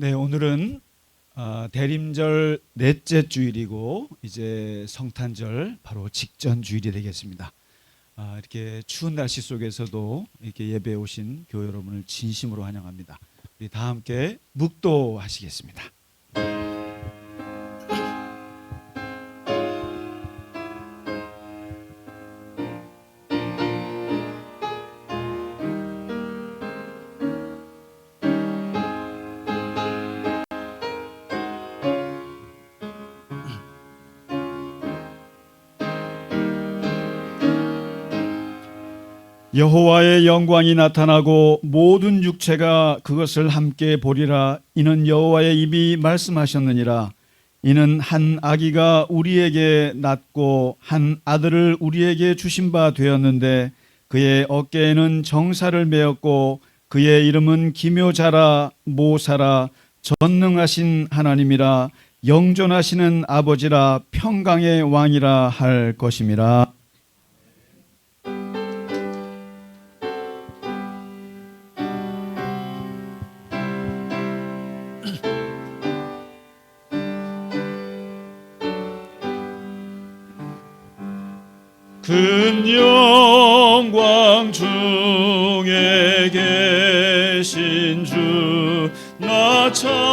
네, 오늘은 대림절 넷째 주일이고 이제 성탄절 바로 직전 주일이 되겠습니다. 이렇게 추운 날씨 속에서도 이렇게 예배에 오신 교회 여러분을 진심으로 환영합니다. 우리 다 함께 묵도하시겠습니다. 여호와의 영광이 나타나고 모든 육체가 그것을 함께 보리라. 이는 여호와의 입이 말씀하셨느니라. 이는 한 아기가 우리에게 낳고 한 아들을 우리에게 주신 바 되었는데 그의 어깨에는 정사를 메었고 그의 이름은 기묘자라 모사라 전능하신 하나님이라 영존하시는 아버지라 평강의 왕이라 할 것임이라. 큰 영광 중에 계신 주 나 찬송합니다.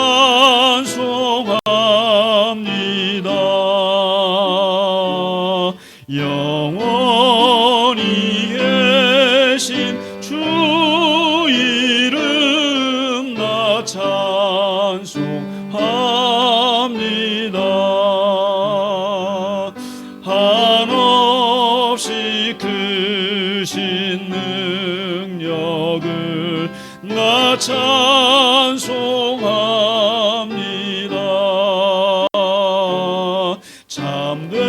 영원히 계신 주 이름 나 찬송합니다. 한없이 크신 능력을 나 찬송합니다. 참되고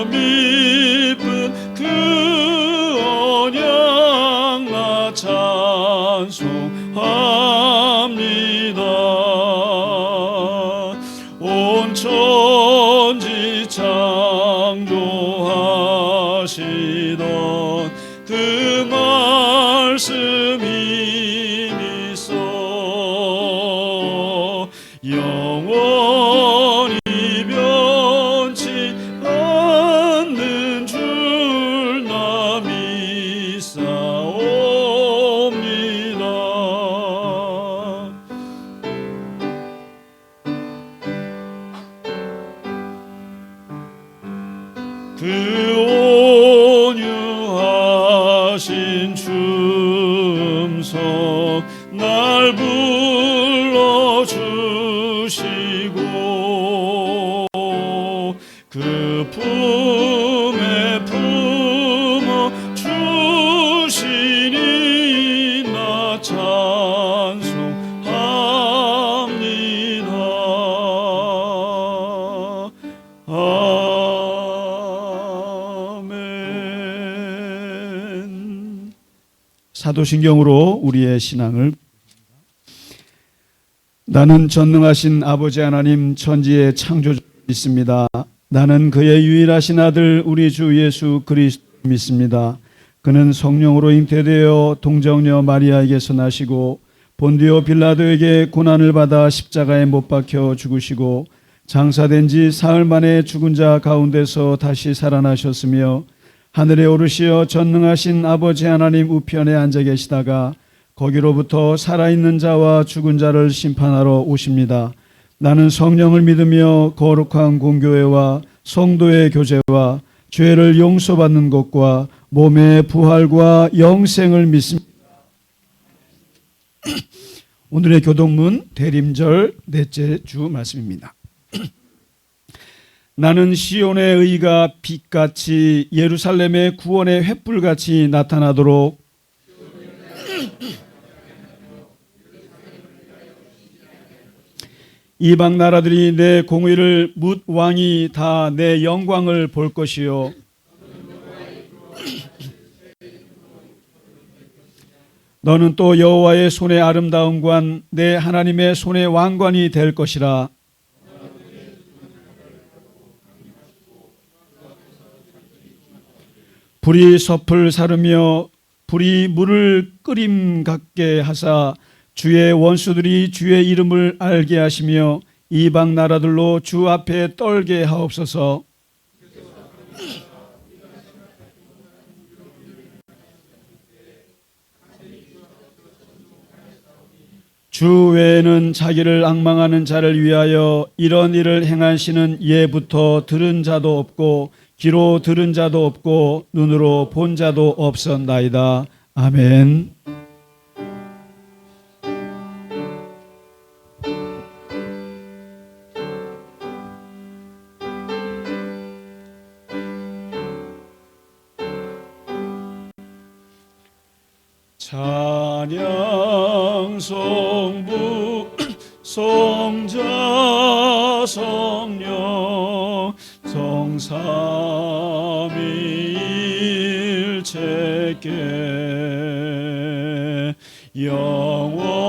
미쁜 그 언약 나 찬송합니다. 온 천지 창조하시던 그 말씀 힘이 있어 영원히 변치 않는 줄 나 믿사옵니다. 그 온유하신 춤성 날 불러주시고 그 품에 품어 주시니 나 찬송합니다. 아멘. 사도신경으로 우리의 신앙을 나는 전능하신 아버지 하나님 천지의 창조주를 믿습니다. 나는 그의 유일하신 아들 우리 주 예수 그리스도 믿습니다. 그는 성령으로 잉태되어 동정녀 마리아에게서 나시고 본디오 빌라도에게 고난을 받아 십자가에 못 박혀 죽으시고 장사된 지 사흘 만에 죽은 자 가운데서 다시 살아나셨으며 하늘에 오르시어 전능하신 아버지 하나님 우편에 앉아 계시다가 거기로부터 살아있는 자와 죽은 자를 심판하러 오십니다. 나는 성령을 믿으며 거룩한 공교회와 성도의 교제와 죄를 용서받는 것과 몸의 부활과 영생을 믿습니다. 오늘의 교동문 대림절 넷째 주 말씀입니다. 나는 시온의 의가 빛같이 예루살렘의 구원의 횃불같이 나타나도록 이방 나라들이 내 공의를 묻 왕이 다 내 영광을 볼 것이요 너는 또 여호와의 손의 아름다움과 내 하나님의 손의 왕관이 될 것이라. 불이 섭을 사르며 불이 물을 끓임 같게 하사 주의 원수들이 주의 이름을 알게 하시며 이방 나라들로 주 앞에 떨게 하옵소서. 주 외에는 자기를 앙망하는 자를 위하여 이런 일을 행하시는 예부터 들은 자도 없고 귀로 들은 자도 없고 눈으로 본 자도 없었나이다. 아멘. 찬양 성부 성자 성령 성삼위일체께 영원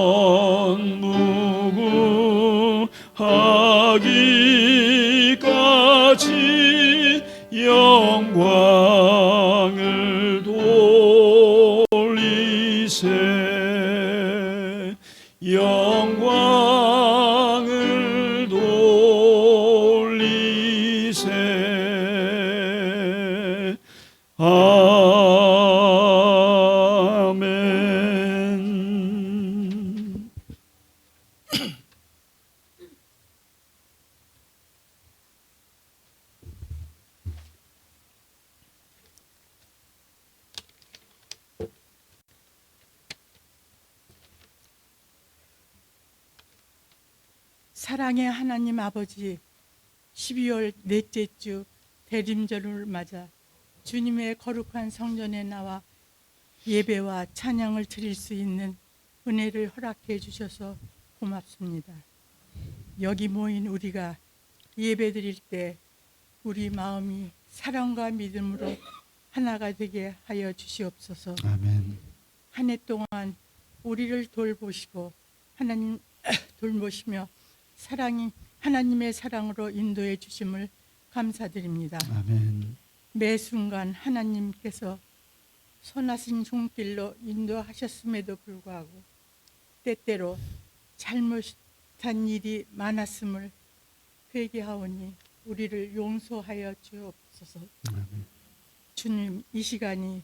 무궁하기까지 영광을 영광을 돌리세. 아멘. 사랑의 하나님 아버지, 12월 넷째 주 대림절을 맞아 주님의 거룩한 성전에 나와 예배와 찬양을 드릴 수 있는 은혜를 허락해 주셔서 고맙습니다. 여기 모인 우리가 예배 드릴 때 우리 마음이 사랑과 믿음으로 하나가 되게 하여 주시옵소서. 아멘. 한 해 동안 우리를 돌보시고 하나님 돌보시며 하나님의 사랑으로 인도해 주심을 감사드립니다. 아멘. 매 순간 하나님께서 선하신 손길로 인도하셨음에도 불구하고 때때로 잘못한 일이 많았음을 회개하오니 우리를 용서하여 주옵소서. 아멘. 주님, 이 시간이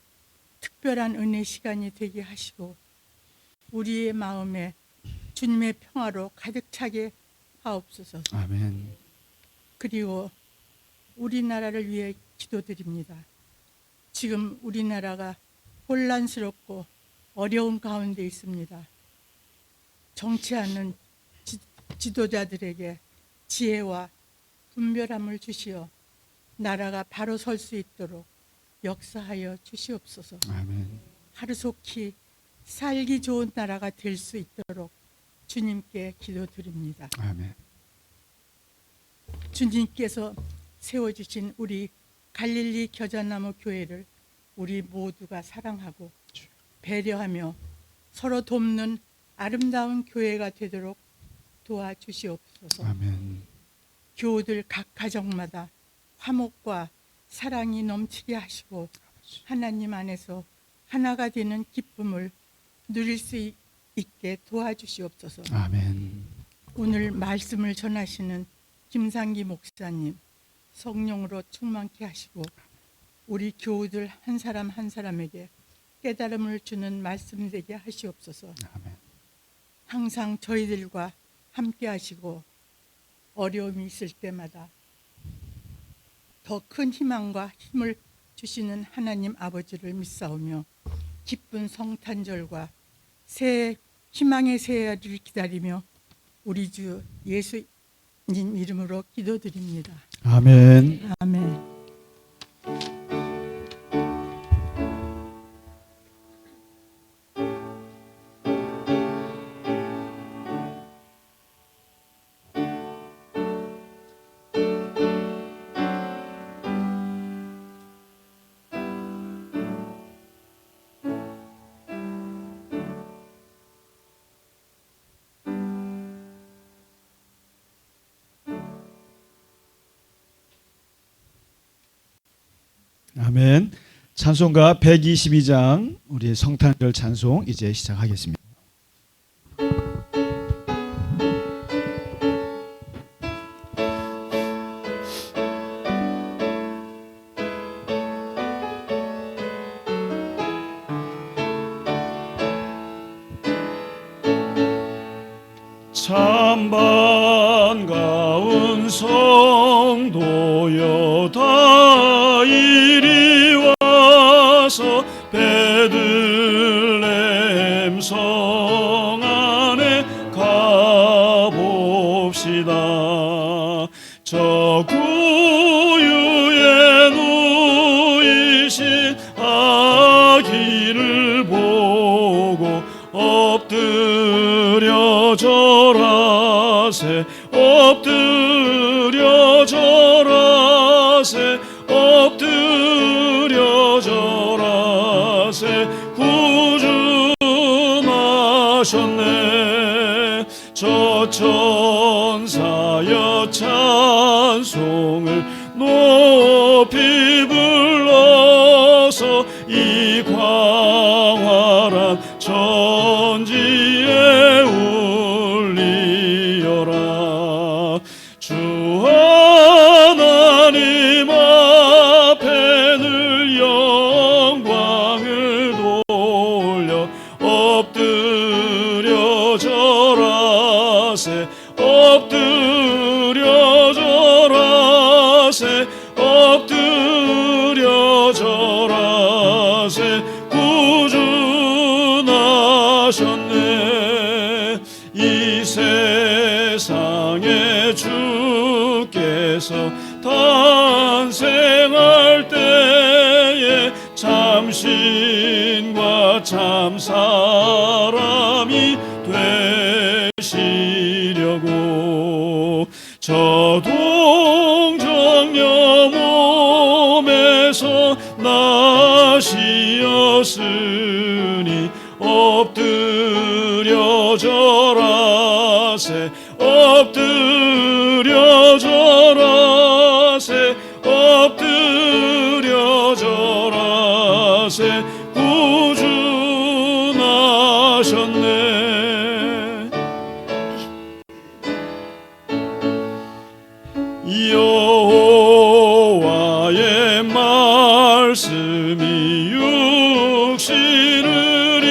특별한 은혜 시간이 되게 하시고 우리의 마음에 주님의 평화로 가득 차게 하옵소서. 아멘. 그리고 우리나라를 위해 기도드립니다. 지금 우리나라가 혼란스럽고 어려운 가운데 있습니다. 정치하는 지도자들에게 지혜와 분별함을 주시어 나라가 바로 설 수 있도록 역사하여 주시옵소서. 아멘. 하루속히 살기 좋은 나라가 될 수 있도록 주님께 기도드립니다. 아멘. 주님께서 세워주신 우리 갈릴리 겨자나무 교회를 우리 모두가 사랑하고 배려하며 서로 돕는 아름다운 교회가 되도록 도와주시옵소서. 아멘. 교우들 각 가정마다 화목과 사랑이 넘치게 하시고 하나님 안에서 하나가 되는 기쁨을 누릴 수 있게 도와주시옵소서. 아멘. 오늘 말씀을 전하시는 김상기 목사님 성령으로 충만케 하시고 우리 교우들 한 사람 한 사람에게 깨달음을 주는 말씀 되게 하시옵소서. 아멘. 항상 저희들과 함께 하시고 어려움이 있을 때마다 더 큰 희망과 힘을 주시는 하나님 아버지를 믿사오며 기쁜 성탄절과 새 희망의 새해를 기다리며 우리 주 예수님 이름으로 기도드립니다. 아멘. 아멘. 아멘. 찬송가 122장 우리의 성탄절 찬송 이제 시작하겠습니다. 참 반가운 성도여 다 이리 와서 베들레헴 성 안에 가봅시다. 저 구유에 누이신 아기를 보고 엎드려 절하세 엎드려 절하세 엎드려 절하세 구주 나셨네. 저 천사여 찬송을 높이 불러서 이 광활한 천지에 울리어라. 주 하나님 앞에 늘 영광을 돌려 엎드려 절하세 엎드려 절하세 엎드려 절하세 구주 나셨네. 이 세상에 주께서 탄생할 때에 참신과 참사람이 되시려고 저 동정녀 몸에서 나시었으니 엎드려 절하세 엎드려 절하세 엎드려 절하세 구주 나셨네. 여호와의 말씀이 육신을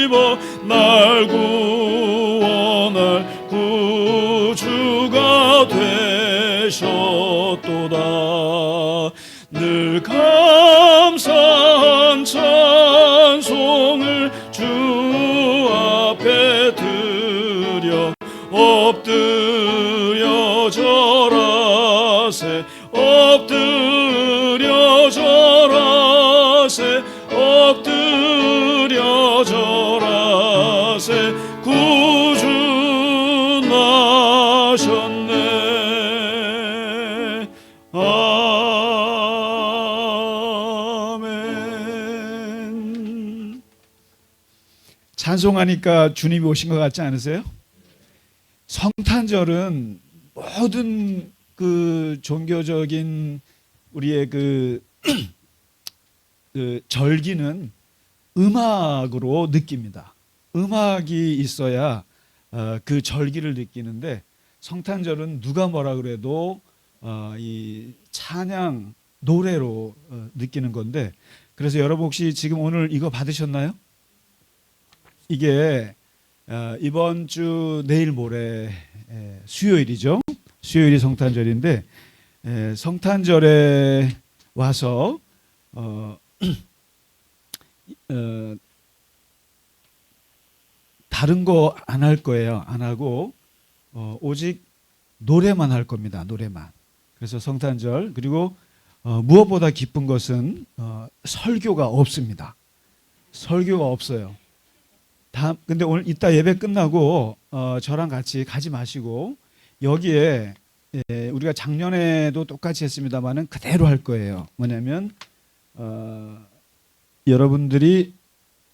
입어 날 구원할 구주가 되셨도다. 늘 감사한 찬송을 주 앞에 드려 엎드려 절하세 엎드려 절하세 엎드려 절하세 구주 나셨네. 아멘. 찬송하니까 주님이 오신 것 같지 않으세요? 성탄절은 모든 그 종교적인 우리의 그 절기는 음악으로 느낍니다. 음악이 있어야 그 절기를 느끼는데 성탄절은 누가 뭐라 그래도 이 찬양 노래로 느끼는 건데, 그래서 여러분 혹시 지금 오늘 이거 받으셨나요? 이게 이번 주 내일 모레 수요일이죠. 수요일이 성탄절인데 성탄절에 와서 다른 거 안 할 거예요. 안 하고 오직 노래만 할 겁니다. 노래만. 그래서 성탄절, 그리고 무엇보다 기쁜 것은 설교가 없습니다. 설교가 없어요. 근데 오늘 이따 예배 끝나고 저랑 같이 가지 마시고 여기에 우리가 작년에도 똑같이 했습니다만은 그대로 할 거예요. 뭐냐면 여러분들이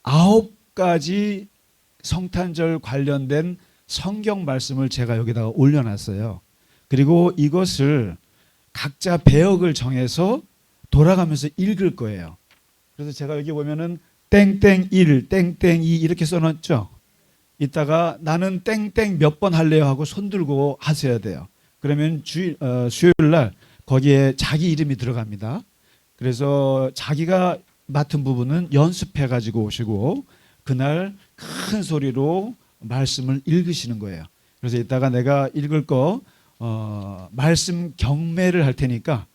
9가지 성탄절 관련된 성경 말씀을 제가 여기다가 올려놨어요. 그리고 이것을 각자 배역을 정해서 돌아가면서 읽을 거예요. 그래서 제가 여기 보면은 땡땡 1, 땡땡 2 이렇게 써놨죠. 이따가 나는 땡땡 몇 번 할래요 하고 손 들고 하셔야 돼요. 그러면 수요일 날 거기에 자기 이름이 들어갑니다. 그래서 자기가 맡은 부분은 연습해 가지고 오시고 그날 큰 소리로 말씀을 읽으시는 거예요. 그래서 이따가 내가 읽을 거 말씀 경매를 할 테니까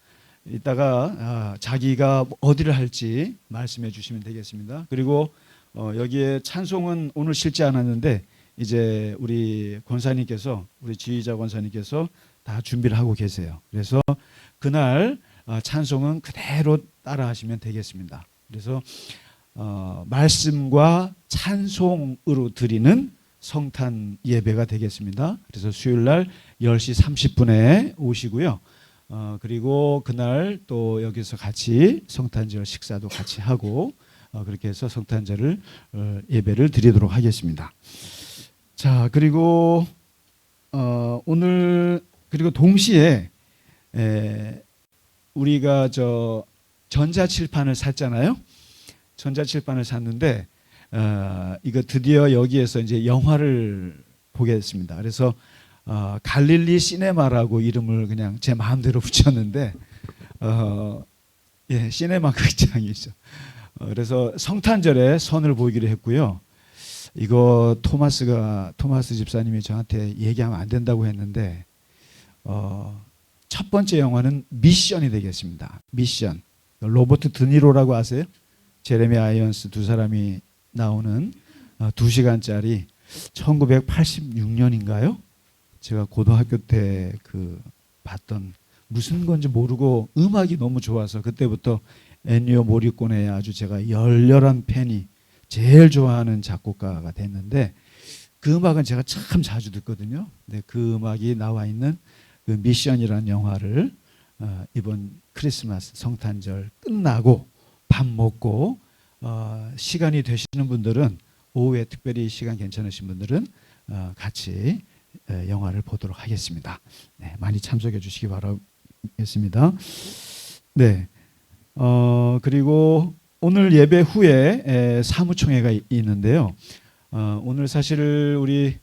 이따가 자기가 어디를 할지 말씀해 주시면 되겠습니다. 그리고 여기에 찬송은 오늘 실지 않았는데 이제 우리 권사님께서, 우리 지휘자 권사님께서 다 준비를 하고 계세요. 그래서 그날 찬송은 그대로 따라 하시면 되겠습니다. 그래서 말씀과 찬송으로 드리는 성탄 예배가 되겠습니다. 그래서 수요일 날 10시 30분에 오시고요. 그리고 그날 또 여기서 같이 성탄절 식사도 같이 하고 그렇게 해서 성탄절을 예배를 드리도록 하겠습니다. 자, 그리고 오늘 그리고 동시에 우리가 전자칠판을 샀잖아요. 전자칠판을 샀는데 이거 드디어 여기에서 이제 영화를 보겠습니다. 그래서 갈릴리 시네마라고 이름을 그냥 제 마음대로 붙였는데 시네마 극장이죠. 그래서 성탄절에 선을 보이기로 했고요. 이거 토마스 집사님이 저한테 얘기하면 안 된다고 했는데 첫 번째 영화는 미션이 되겠습니다. 미션. 로버트 드니로라고 아세요? 제레미 아이언스 두 사람이 나오는 2시간짜리 1986년인가요? 제가 고등학교 때 봤던, 무슨 건지 모르고 음악이 너무 좋아서 그때부터 엔니오 모리코네의 아주 제가 열렬한 팬이, 제일 좋아하는 작곡가가 됐는데 그 음악은 제가 참 자주 듣거든요. 근데 그 음악이 나와 있는 그 미션이라는 영화를 이번 크리스마스 성탄절 끝나고 밥 먹고 시간이 되시는 분들은, 오후에 특별히 시간 괜찮으신 분들은 같이 영화를 보도록 하겠습니다. 네, 많이 참석해 주시기 바라겠습니다. 네, 그리고 오늘 예배 후에 사무총회가 있는데요. 오늘 사실 우리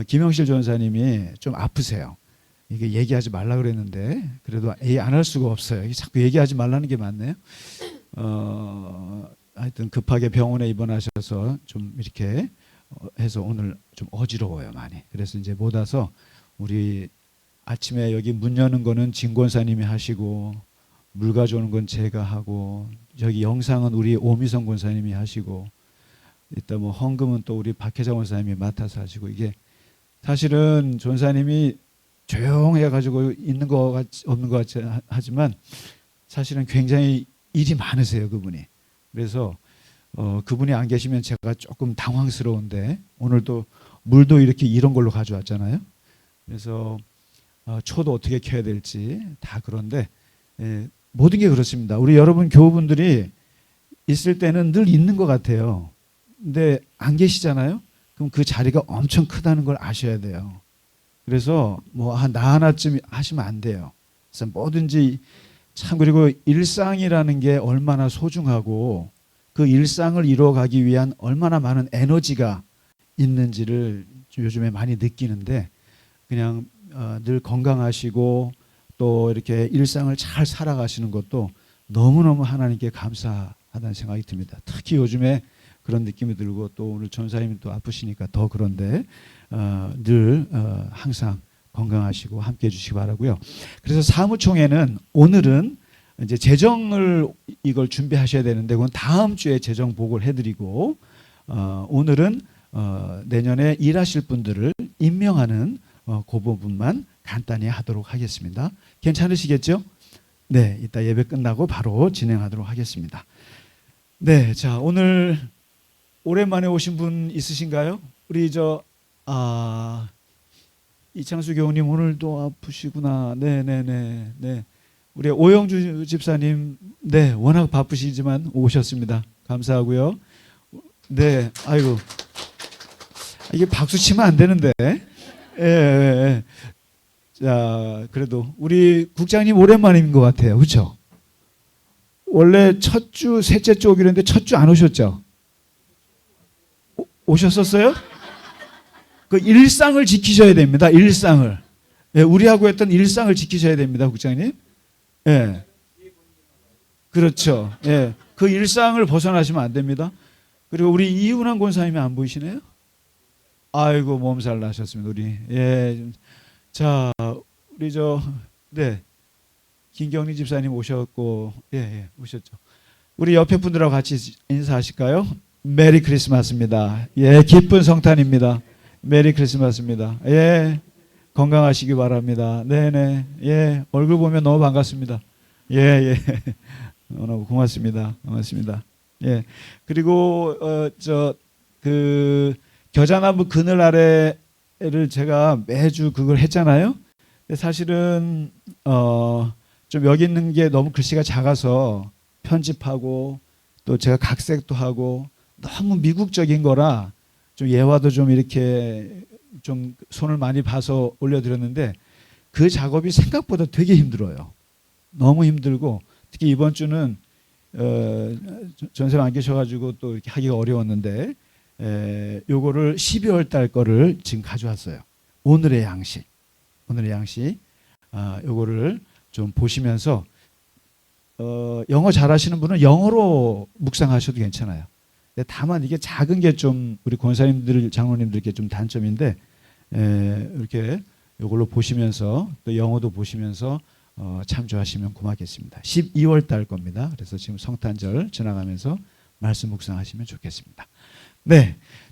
김영실 전사님이 좀 아프세요. 이게 얘기하지 말라 그랬는데 그래도 안 할 수가 없어요. 자꾸 얘기하지 말라는 게 맞네요. 하여튼 급하게 병원에 입원하셔서 좀 이렇게 해서 오늘 좀 어지러워요, 많이. 그래서 이제 못 와서 우리 아침에 여기 문 여는 거는 진 권사님이 하시고 물 가져오는 건 제가 하고 여기 영상은 우리 오미성 권사님이 하시고 이따 뭐 헌금은 또 우리 박혜정 권사님이 맡아서 하시고, 이게 사실은 전사님이 조용해 가지고 있는 거 같이 없는 것 같이 하지만 사실은 굉장히 일이 많으세요, 그분이. 그래서 그분이 안 계시면 제가 조금 당황스러운데 오늘도 물도 이렇게 이런 걸로 가져왔잖아요. 그래서 초도 어떻게 켜야 될지 다 그런데 모든 게 그렇습니다. 우리 여러분 교우분들이 있을 때는 늘 있는 것 같아요. 근데 안 계시잖아요. 그럼 그 자리가 엄청 크다는 걸 아셔야 돼요. 그래서 뭐 나 하나쯤 하시면 안 돼요. 그래서 뭐든지 참, 그리고 일상이라는 게 얼마나 소중하고 그 일상을 이루어가기 위한 얼마나 많은 에너지가 있는지를 요즘에 많이 느끼는데, 그냥 늘 건강하시고 또 이렇게 일상을 잘 살아가시는 것도 너무너무 하나님께 감사하다는 생각이 듭니다. 특히 요즘에 그런 느낌이 들고 또 오늘 전사님이 또 아프시니까 더 그런데 늘 항상 건강하시고 함께 해주시기 바라고요. 그래서 사무총회는 오늘은 이제 재정을 이걸 준비하셔야 되는데 그건 다음 주에 재정 보고를 해드리고 오늘은 내년에 일하실 분들을 임명하는 그 부분만 간단히 하도록 하겠습니다. 괜찮으시겠죠? 네, 이따 예배 끝나고 바로 진행하도록 하겠습니다. 네, 자, 오늘 오랜만에 오신 분 있으신가요? 우리 이창수 교우님 오늘도 아프시구나. 네. 우리 오영주 집사님, 네, 워낙 바쁘시지만 오셨습니다. 감사하고요. 네, 아이고, 이게 박수 치면 안 되는데. 예. 자, 그래도 우리 국장님 오랜만인 것 같아요. 그렇죠? 원래 첫 주, 셋째 주 오기로 했는데 첫 주 안 오셨죠? 오셨었어요? 그 일상을 지키셔야 됩니다. 일상을. 예, 우리하고 했던 일상을 지키셔야 됩니다, 국장님. 예. 그렇죠. 예. 그 일상을 벗어나시면 안 됩니다. 그리고 우리 이훈환 권사님이 안 보이시네요? 아이고 몸살 나셨습니다. 우리 자 우리 네 김경리 집사님 오셨고 오셨죠. 우리 옆에 분들하고 같이 인사하실까요? 메리 크리스마스입니다. 기쁜 성탄입니다. 메리 크리스마스입니다. 건강하시기 바랍니다. 네네 얼굴 보면 너무 반갑습니다. 너무 고맙습니다. 고맙습니다. 그리고 그 겨자나무 그늘 아래를 제가 매주 그걸 했잖아요. 근데 사실은 좀 여기 있는 게 너무 글씨가 작아서 편집하고 또 제가 각색도 하고 너무 미국적인 거라 좀 예화도 좀 이렇게 좀 손을 많이 봐서 올려드렸는데 그 작업이 생각보다 되게 힘들어요. 너무 힘들고 특히 이번 주는 전세가 안 계셔가지고 또 이렇게 하기가 어려웠는데 요거를 12월 달 거를 지금 가져왔어요. 오늘의 양식 요거를 좀 보시면서 영어 잘하시는 분은 영어로 묵상하셔도 괜찮아요. 근데 다만 이게 작은 게 좀 우리 권사님들 장로님들께 좀 단점인데 이렇게 요걸로 보시면서 또 영어도 보시면서 참조하시면 고맙겠습니다. 12월 달 겁니다. 그래서 지금 성탄절 지나가면서 말씀 묵상하시면 좋겠습니다.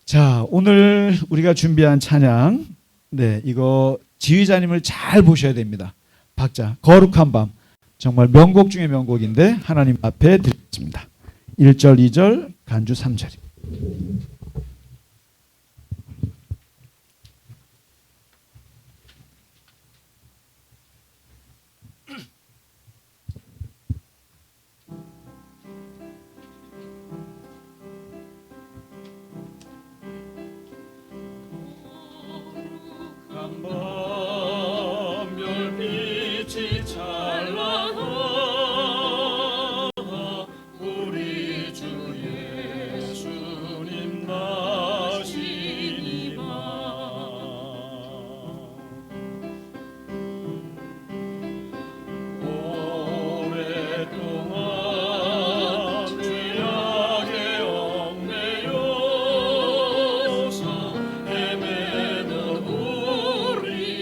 자 오늘 우리가 준비한 찬양 이거 지휘자님을 잘 보셔야 됩니다. 박자 거룩한 밤 정말 명곡 중에 명곡인데 하나님 앞에 드리겠습니다. 1절 2절 간주 3절. 별빛이 찬란하 우리 주 예수님 나시니만 오랫동안 죄악에 얽매여서 헤매는 우리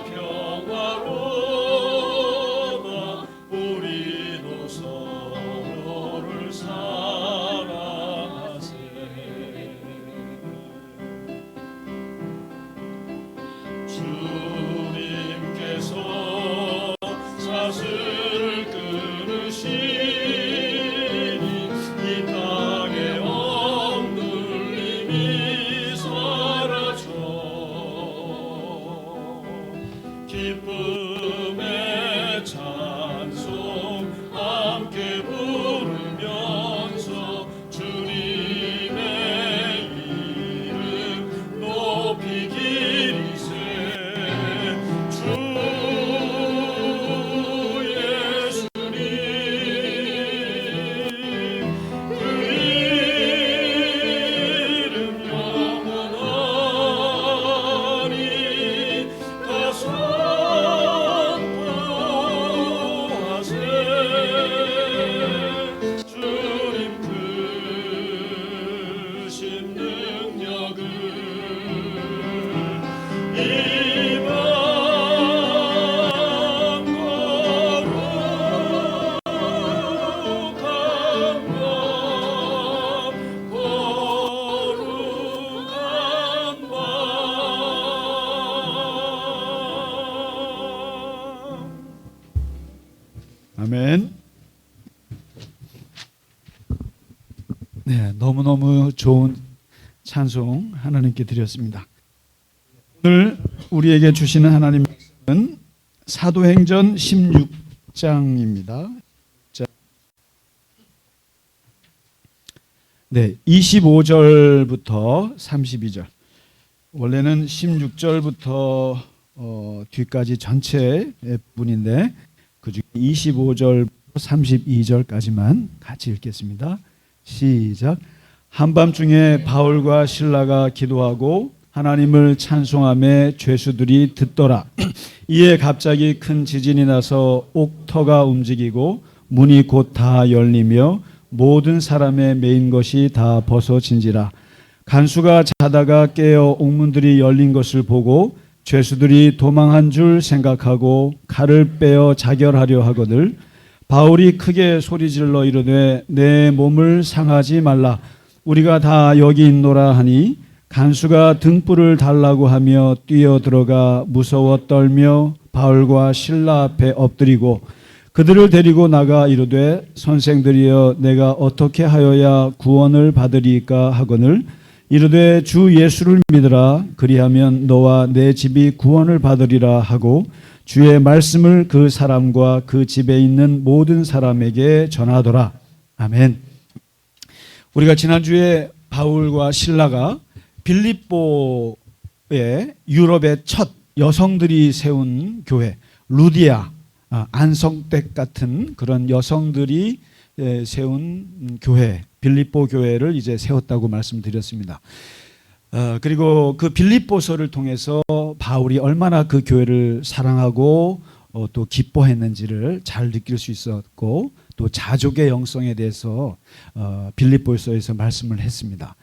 평화로다. 우리도 서로를 사랑하세. 주님께서 사슬을 끊으시니 이 땅의 억눌림이 사라져 기쁨의 찬송 함께 부르면서 주님의 이름 높이 기리세. 주 예수님 그 이름 영원하니 다 선포하세. 주님 크신 능력을 이방 거룩한 밤. 아멘. 네, 너무너무 좋은 찬송 하나님께 드렸습니다. 오늘 우리에게 주시는 하나님 말씀은 사도행전 16장입니다. 네, 25절부터 32절. 원래는 16절부터 뒤까지 전체 분인데 그중에 25절부터 32절까지만 같이 읽겠습니다. 시작. 한밤중에 바울과 실라가 기도하고 하나님을 찬송하며 죄수들이 듣더라. 이에 갑자기 큰 지진이 나서 옥터가 움직이고 문이 곧 다 열리며 모든 사람의 매인 것이 다 벗어진지라. 간수가 자다가 깨어 옥문들이 열린 것을 보고 죄수들이 도망한 줄 생각하고 칼을 빼어 자결하려 하거늘 바울이 크게 소리질러 이르되 내 몸을 상하지 말라. 우리가 다 여기 있노라 하니 간수가 등불을 달라고 하며 뛰어들어가 무서워 떨며 바울과 실라 앞에 엎드리고 그들을 데리고 나가 이르되 선생들이여 내가 어떻게 하여야 구원을 받으리까 하거늘 이르되 주 예수를 믿으라. 그리하면 너와 내 집이 구원을 받으리라 하고 주의 말씀을 그 사람과 그 집에 있는 모든 사람에게 전하더라. 아멘. 우리가 지난주에 바울과 실라가 빌립보의 유럽의 첫 여성들이 세운 교회 루디아, 안성댁 같은 그런 여성들이 세운 교회 빌립보 교회를 이제 세웠다고 말씀드렸습니다. 그리고 그 빌립보서를 통해서 바울이 얼마나 그 교회를 사랑하고 또 기뻐했는지를 잘 느낄 수 있었고 또 자족의 영성에 대해서 빌립보서에서 말씀을 했습니다.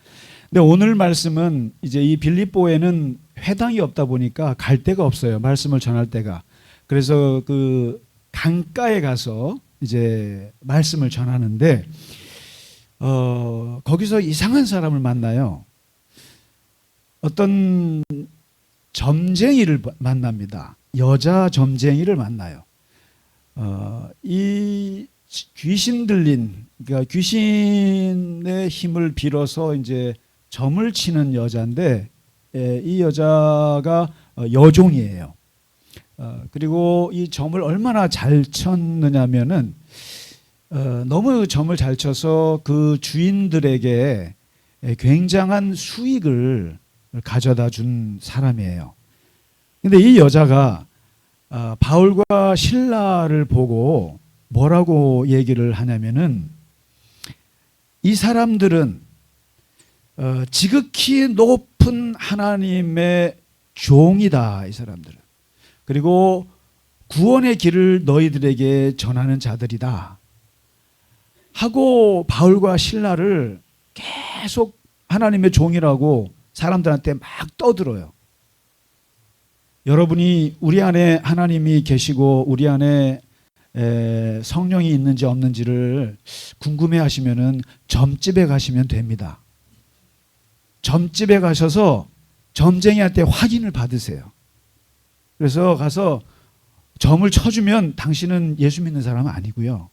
근데 오늘 말씀은 이제 이 빌립보에는 회당이 없다 보니까 갈 데가 없어요. 말씀을 전할 때가. 그래서 그 강가에 가서 이제 말씀을 전하는데 거기서 이상한 사람을 만나요. 어떤 점쟁이를 만납니다. 여자 점쟁이를 만나요. 이 귀신 들린, 그러니까 귀신의 힘을 빌어서 이제 점을 치는 여자인데 이 여자가 여종이에요. 그리고 이 점을 얼마나 잘 쳤느냐면은 너무 점을 잘 쳐서 그 주인들에게 굉장한 수익을 가져다 준 사람이에요. 근데 이 여자가 바울과 실라를 보고 뭐라고 얘기를 하냐면은 이 사람들은 지극히 높은 하나님의 종이다. 이 사람들은. 그리고 구원의 길을 너희들에게 전하는 자들이다 하고 바울과 실라를 계속 하나님의 종이라고 사람들한테 막 떠들어요. 여러분이 우리 안에 하나님이 계시고 우리 안에 성령이 있는지 없는지를 궁금해하시면은 점집에 가시면 됩니다. 점집에 가셔서 점쟁이한테 확인을 받으세요. 그래서 가서 점을 쳐주면 당신은 예수 믿는 사람은 아니고요.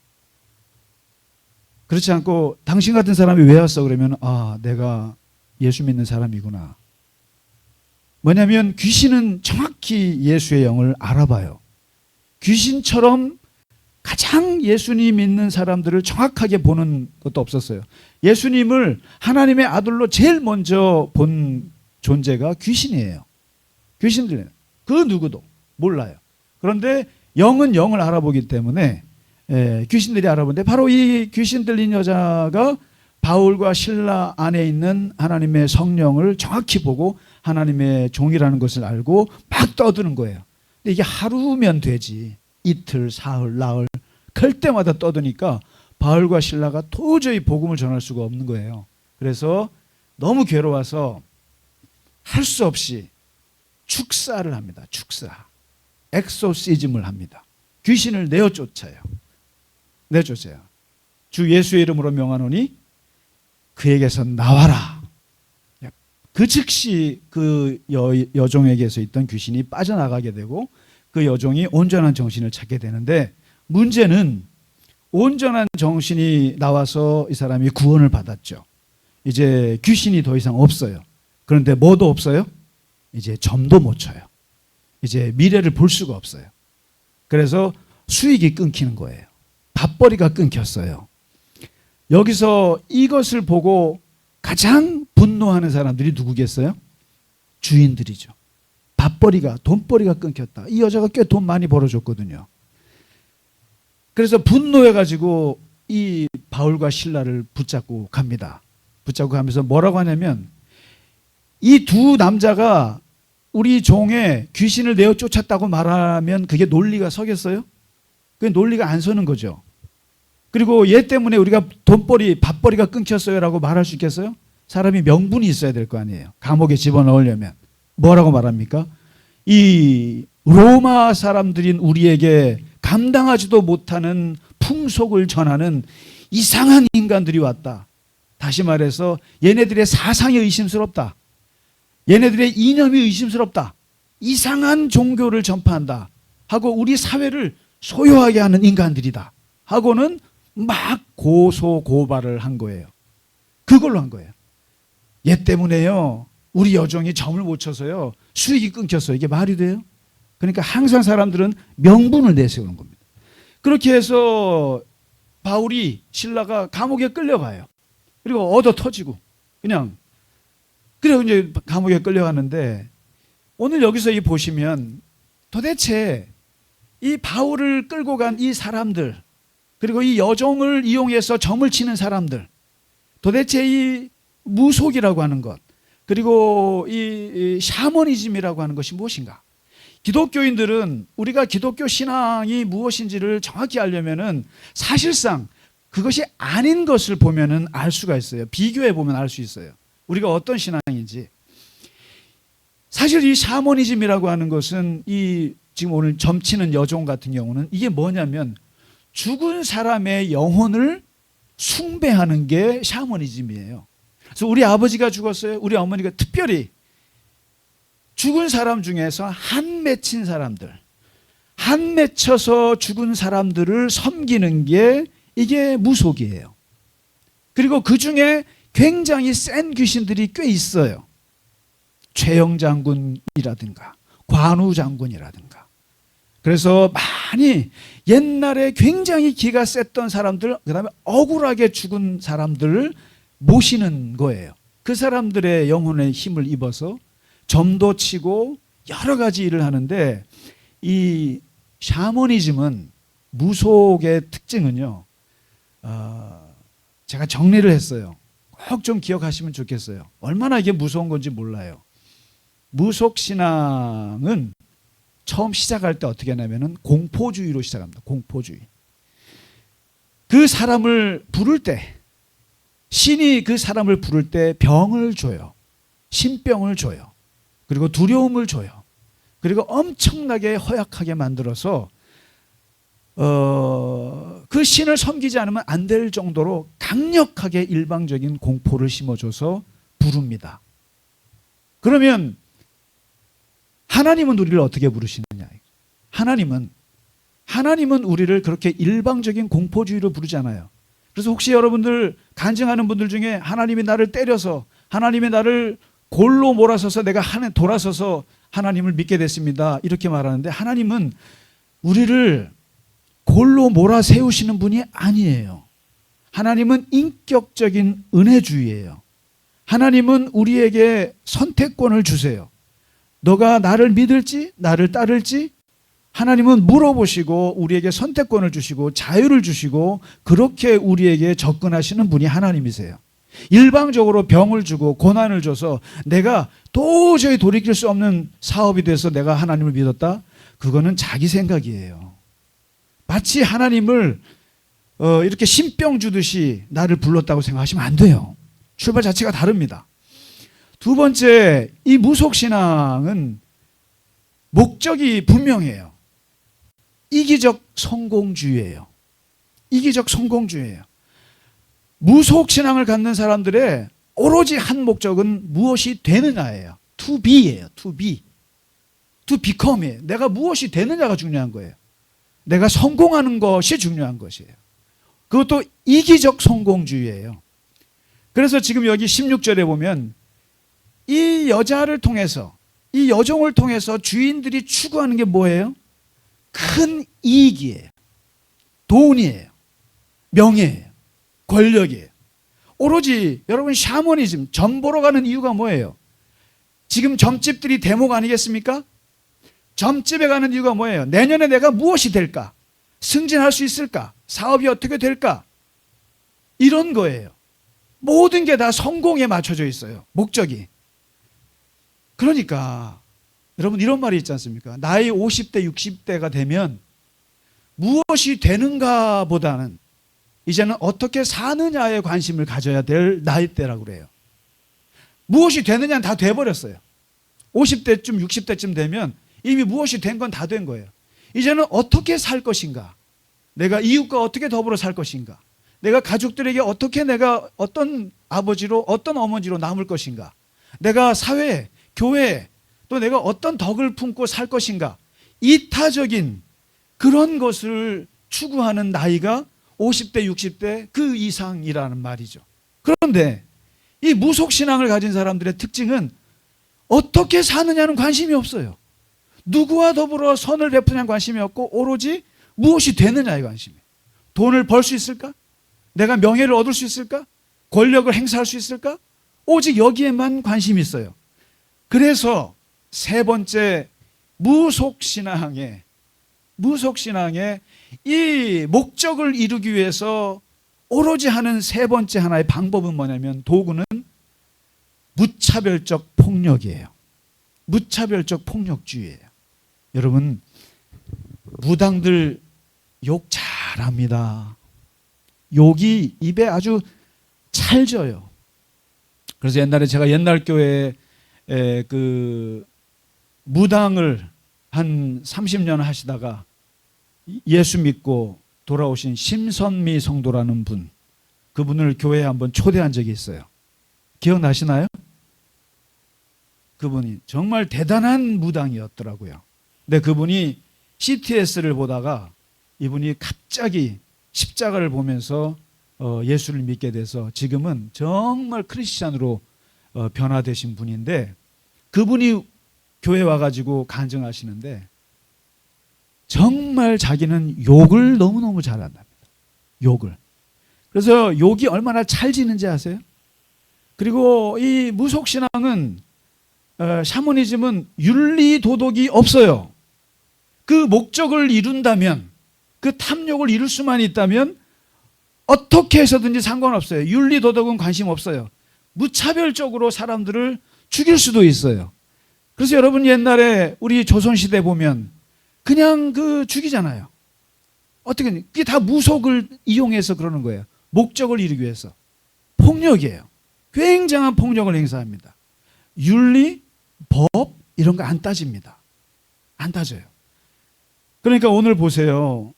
그렇지 않고 당신 같은 사람이 왜 왔어? 그러면 내가 예수 믿는 사람이구나. 뭐냐면 귀신은 정확히 예수의 영을 알아봐요. 귀신처럼 가장 예수님 믿는 사람들을 정확하게 보는 것도 없었어요. 예수님을 하나님의 아들로 제일 먼저 본 존재가 귀신이에요. 귀신들은 그 누구도 몰라요. 그런데 영은 영을 알아보기 때문에 귀신들이 알아보는데 바로 이 귀신 들린 여자가 바울과 실라 안에 있는 하나님의 성령을 정확히 보고 하나님의 종이라는 것을 알고 막 떠드는 거예요. 근데 이게 하루면 되지. 이틀, 사흘, 나흘 클 때마다 떠드니까 바울과 실라가 도저히 복음을 전할 수가 없는 거예요. 그래서 너무 괴로워서 할 수 없이 축사를 합니다. 축사. 엑소시즘을 합니다. 귀신을 내어쫓아요. 내쫓아요. 주 예수의 이름으로 명하노니 그에게서 나와라. 그 즉시 그 여종에게서 있던 귀신이 빠져나가게 되고 그 여종이 온전한 정신을 찾게 되는데 문제는 온전한 정신이 나와서 이 사람이 구원을 받았죠. 이제 귀신이 더 이상 없어요. 그런데 뭐도 없어요? 이제 점도 못 쳐요. 이제 미래를 볼 수가 없어요. 그래서 수익이 끊기는 거예요. 밥벌이가 끊겼어요. 여기서 이것을 보고 가장 분노하는 사람들이 누구겠어요? 주인들이죠. 밥벌이가, 돈벌이가 끊겼다. 이 여자가 꽤 돈 많이 벌어줬거든요. 그래서 분노해가지고 이 바울과 실라를 붙잡고 갑니다. 붙잡고 가면서 뭐라고 하냐면 이 두 남자가 우리 종에 귀신을 내어 쫓았다고 말하면 그게 논리가 서겠어요? 그게 논리가 안 서는 거죠. 그리고 얘 때문에 우리가 돈벌이, 밥벌이가 끊겼어요 라고 말할 수 있겠어요? 사람이 명분이 있어야 될 거 아니에요. 감옥에 집어넣으려면. 뭐라고 말합니까? 이 로마 사람들인 우리에게 감당하지도 못하는 풍속을 전하는 이상한 인간들이 왔다. 다시 말해서 얘네들의 사상이 의심스럽다. 얘네들의 이념이 의심스럽다. 이상한 종교를 전파한다. 하고 우리 사회를 소요하게 하는 인간들이다. 하고는 막 고소 고발을 한 거예요. 그걸로 한 거예요. 얘 때문에요. 우리 여종이 점을 못 쳐서요. 수익이 끊겼어요. 이게 말이 돼요? 그러니까 항상 사람들은 명분을 내세우는 겁니다. 그렇게 해서 바울이 실라가 감옥에 끌려가요. 그리고 얻어 터지고 그냥 그리고 이제 감옥에 끌려가는데 오늘 여기서 이 보시면 도대체 이 바울을 끌고 간 이 사람들 그리고 이 여종을 이용해서 점을 치는 사람들 도대체 이 무속이라고 하는 것 그리고 이 샤머니즘이라고 하는 것이 무엇인가? 기독교인들은 우리가 기독교 신앙이 무엇인지를 정확히 알려면은 사실상 그것이 아닌 것을 보면은 알 수가 있어요. 비교해 보면 알 수 있어요. 우리가 어떤 신앙인지. 사실 이 샤머니즘이라고 하는 것은 이 지금 오늘 점치는 여종 같은 경우는 이게 뭐냐면 죽은 사람의 영혼을 숭배하는 게 샤머니즘이에요. 그래서 우리 아버지가 죽었어요. 우리 어머니가 특별히 죽은 사람 중에서 한 맺힌 사람들, 한 맺혀서 죽은 사람들을 섬기는 게 이게 무속이에요. 그리고 그 중에 굉장히 센 귀신들이 꽤 있어요. 최영 장군이라든가 관우 장군이라든가. 그래서 많이 옛날에 굉장히 기가 셌던 사람들, 그 다음에 억울하게 죽은 사람들을 모시는 거예요. 그 사람들의 영혼의 힘을 입어서 점도 치고 여러 가지 일을 하는데 이 샤머니즘은 무속의 특징은요. 제가 정리를 했어요. 꼭 좀 기억하시면 좋겠어요. 얼마나 이게 무서운 건지 몰라요. 무속신앙은 처음 시작할 때 어떻게 하냐면은 공포주의로 시작합니다. 공포주의. 그 사람을 부를 때 신이 그 사람을 부를 때 병을 줘요. 신병을 줘요. 그리고 두려움을 줘요. 그리고 엄청나게 허약하게 만들어서 그 신을 섬기지 않으면 안 될 정도로 강력하게 일방적인 공포를 심어줘서 부릅니다. 그러면 하나님은 우리를 어떻게 부르시느냐? 하나님은 우리를 그렇게 일방적인 공포주의로 부르잖아요. 그래서 혹시 여러분들 간증하는 분들 중에 하나님이 나를 때려서, 하나님이 나를 골로 몰아서서 내가 돌아서서 하나님을 믿게 됐습니다, 이렇게 말하는데, 하나님은 우리를 골로 몰아세우시는 분이 아니에요. 하나님은 인격적인 은혜주의예요. 하나님은 우리에게 선택권을 주세요. 너가 나를 믿을지 나를 따를지 하나님은 물어보시고 우리에게 선택권을 주시고 자유를 주시고 그렇게 우리에게 접근하시는 분이 하나님이세요. 일방적으로 병을 주고 고난을 줘서 내가 도저히 돌이킬 수 없는 사업이 돼서 내가 하나님을 믿었다? 그거는 자기 생각이에요. 마치 하나님을 이렇게 신병 주듯이 나를 불렀다고 생각하시면 안 돼요. 출발 자체가 다릅니다. 두 번째, 이 무속신앙은 목적이 분명해요. 이기적 성공주의예요. 이기적 성공주의예요. 무속신앙을 갖는 사람들의 오로지 한 목적은 무엇이 되느냐예요. To be예요. To be. To become이에요. 내가 무엇이 되느냐가 중요한 거예요. 내가 성공하는 것이 중요한 것이에요. 그것도 이기적 성공주의예요. 그래서 지금 여기 16절에 보면 이 여자를 통해서, 이 여종을 통해서 주인들이 추구하는 게 뭐예요? 큰 이익이에요. 돈이에요. 명예예요. 권력이에요. 오로지 여러분 샤머니즘, 점 보러 가는 이유가 뭐예요? 지금 점집들이 대목 아니겠습니까? 점집에 가는 이유가 뭐예요? 내년에 내가 무엇이 될까? 승진할 수 있을까? 사업이 어떻게 될까? 이런 거예요. 모든 게 다 성공에 맞춰져 있어요. 목적이. 그러니까 여러분 이런 말이 있지 않습니까? 나이 50대 60대가 되면 무엇이 되는가 보다는 이제는 어떻게 사느냐에 관심을 가져야 될 나이대라고 그래요. 무엇이 되느냐는 다 돼버렸어요. 50대쯤 60대쯤 되면 이미 무엇이 된 건 다 된 거예요. 이제는 어떻게 살 것인가? 내가 이웃과 어떻게 더불어 살 것인가? 내가 가족들에게 어떻게 내가 어떤 아버지로 어떤 어머니로 남을 것인가? 내가 사회, 교회 또 내가 어떤 덕을 품고 살 것인가? 이타적인 그런 것을 추구하는 나이가 50대, 60대 그 이상이라는 말이죠. 그런데 이 무속신앙을 가진 사람들의 특징은 어떻게 사느냐는 관심이 없어요. 누구와 더불어 선을 베푸냐는 관심이 없고 오로지 무엇이 되느냐에 관심이에요. 돈을 벌 수 있을까? 내가 명예를 얻을 수 있을까? 권력을 행사할 수 있을까? 오직 여기에만 관심이 있어요. 그래서 세 번째 무속신앙의 이 목적을 이루기 위해서 오로지 하는 세 번째 하나의 방법은 뭐냐면 도구는 무차별적 폭력이에요. 무차별적 폭력주의예요. 여러분 무당들 욕 잘합니다. 욕이 입에 아주 찰져요. 그래서 옛날에 제가 옛날 교회에 그 무당을 한 30년 하시다가 예수 믿고 돌아오신 심선미 성도라는 분, 그분을 교회에 한번 초대한 적이 있어요. 기억나시나요? 그분이 정말 대단한 무당이었더라고요. 근데 그분이 CTS를 보다가 이분이 갑자기 십자가를 보면서 예수를 믿게 돼서 지금은 정말 크리스찬으로 변화되신 분인데, 그분이 교회 와가지고 간증하시는데 정말 자기는 욕을 너무너무 잘한답니다. 욕을. 그래서 욕이 얼마나 찰지는지 아세요? 그리고 이 무속신앙은 샤머니즘은 윤리 도덕이 없어요. 그 목적을 이룬다면, 그 탐욕을 이룰 수만 있다면 어떻게 해서든지 상관없어요. 윤리 도덕은 관심 없어요. 무차별적으로 사람들을 죽일 수도 있어요. 그래서 여러분 옛날에 우리 조선시대 보면 그냥 그 죽이잖아요. 어떻게, 그게 다 무속을 이용해서 그러는 거예요. 목적을 이루기 위해서. 폭력이에요. 굉장한 폭력을 행사합니다. 윤리, 법 이런 거 안 따집니다. 안 따져요. 그러니까 오늘 보세요.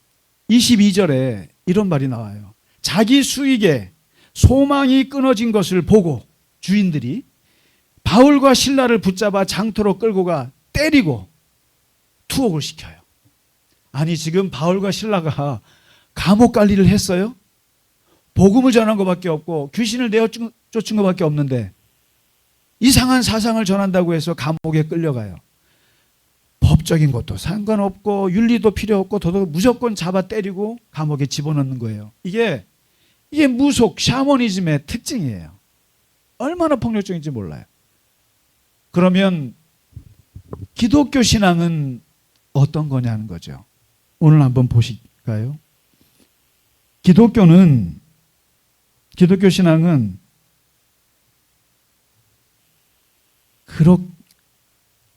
22절에 이런 말이 나와요. 자기 수익에 소망이 끊어진 것을 보고 주인들이 바울과 실라를 붙잡아 장터로 끌고 가 때리고 투옥을 시켜요. 아니 지금 바울과 실라가 감옥 관리를 했어요? 복음을 전한 것밖에 없고 귀신을 내어 쫓은 것밖에 없는데 이상한 사상을 전한다고 해서 감옥에 끌려가요. 법적인 것도 상관없고 윤리도 필요 없고 더더욱 무조건 잡아 때리고 감옥에 집어넣는 거예요. 이게 무속 샤머니즘의 특징이에요. 얼마나 폭력적인지 몰라요. 그러면 기독교 신앙은 어떤 거냐는 거죠. 오늘 한번 보실까요? 기독교 신앙은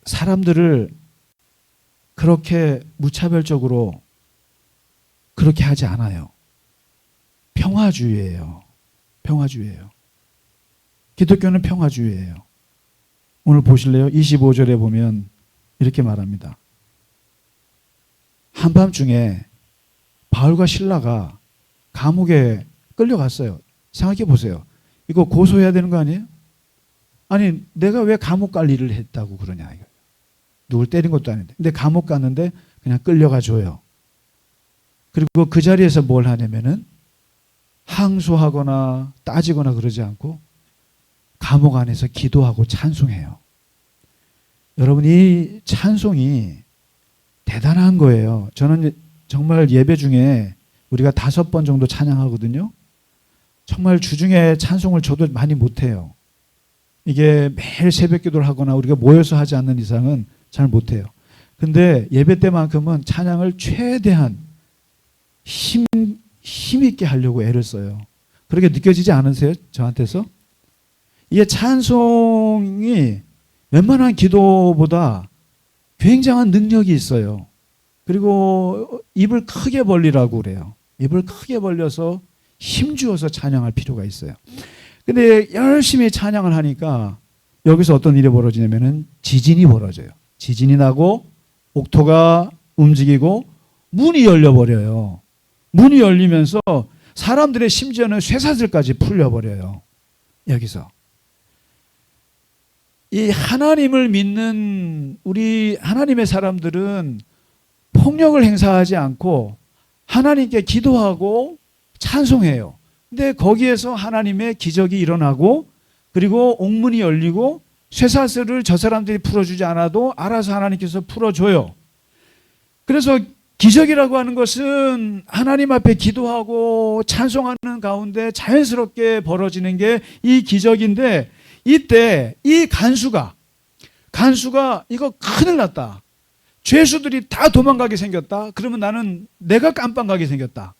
사람들을 그렇게 무차별적으로 그렇게 하지 않아요. 평화주의예요. 평화주의예요. 기독교는 평화주의예요. 오늘 보실래요? 25절에 보면 이렇게 말합니다. 한밤중에 바울과 실라가 감옥에 끌려갔어요. 생각해 보세요. 이거 고소해야 되는 거 아니에요? 아니 내가 왜 감옥 갈 일을 했다고 그러냐 이거. 누굴 때린 것도 아닌데. 근데 감옥 갔는데 그냥 끌려가 줘요. 그리고 그 자리에서 뭘 하냐면은 항소하거나 따지거나 그러지 않고 감옥 안에서 기도하고 찬송해요. 여러분 이 찬송이 대단한 거예요. 저는 정말 예배 중에 우리가 5번 정도 찬양하거든요. 정말 주중에 찬송을 저도 많이 못해요. 이게 매일 새벽 기도를 하거나 우리가 모여서 하지 않는 이상은 잘 못해요. 근데 예배 때만큼은 찬양을 최대한 힘 있게 하려고 애를 써요. 그렇게 느껴지지 않으세요? 저한테서? 이게 찬송이 웬만한 기도보다 굉장한 능력이 있어요. 그리고 입을 크게 벌리라고 그래요. 입을 크게 벌려서 힘주어서 찬양할 필요가 있어요. 근데 열심히 찬양을 하니까 여기서 어떤 일이 벌어지냐면은 지진이 벌어져요. 지진이 나고 옥토가 움직이고 문이 열려버려요. 문이 열리면서 사람들의 심지어는 쇠사슬까지 풀려버려요. 여기서. 이 하나님을 믿는 우리 하나님의 사람들은 폭력을 행사하지 않고 하나님께 기도하고 찬송해요. 근데 거기에서 하나님의 기적이 일어나고 그리고 옥문이 열리고 쇠사슬을 저 사람들이 풀어주지 않아도 알아서 하나님께서 풀어줘요. 그래서 기적이라고 하는 것은 하나님 앞에 기도하고 찬송하는 가운데 자연스럽게 벌어지는 게 이 기적인데 이때 이 간수가 이거 큰일 났다. 죄수들이 다 도망가게 생겼다. 그러면 나는 내가 깜빵 가게 생겼다.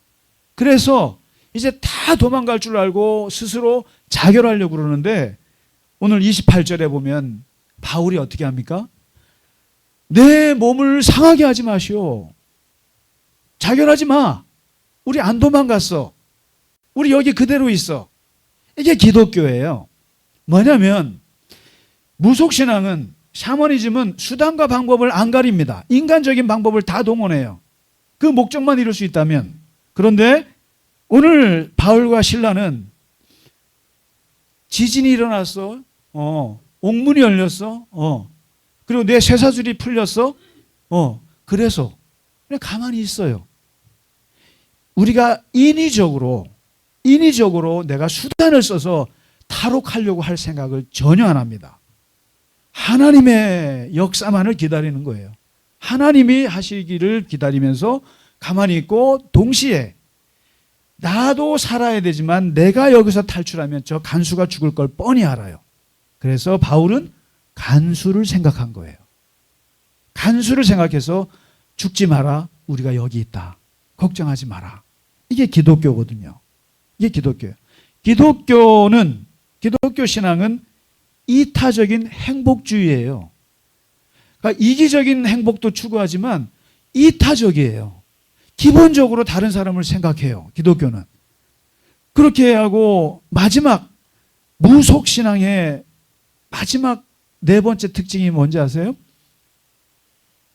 그래서 이제 다 도망갈 줄 알고 스스로 자결하려고 그러는데 오늘 28절에 보면 바울이 어떻게 합니까? 내 몸을 상하게 하지 마시오. 자결하지 마. 우리 안 도망갔어. 우리 여기 그대로 있어. 이게 기독교예요. 뭐냐면 무속신앙은 샤머니즘은 수단과 방법을 안 가립니다. 인간적인 방법을 다 동원해요. 그 목적만 이룰 수 있다면. 그런데 오늘 바울과 실라는 지진이 일어났어. 옥문이 열렸어. 그리고 내 쇠사슬이 풀렸어. 그래서 그냥 가만히 있어요. 우리가 인위적으로 내가 수단을 써서 탈옥하려고 할 생각을 전혀 안 합니다. 하나님의 역사만을 기다리는 거예요. 하나님이 하시기를 기다리면서 가만히 있고 동시에 나도 살아야 되지만 내가 여기서 탈출하면 저 간수가 죽을 걸 뻔히 알아요. 그래서 바울은 간수를 생각한 거예요. 간수를 생각해서 죽지 마라. 우리가 여기 있다. 걱정하지 마라. 이게 기독교거든요. 이게 기독교예요. 기독교 신앙은 이타적인 행복주의예요. 그러니까 이기적인 행복도 추구하지만 이타적이에요. 기본적으로 다른 사람을 생각해요. 기독교는. 그렇게 하고 마지막 무속신앙의 마지막 4번째 특징이 뭔지 아세요?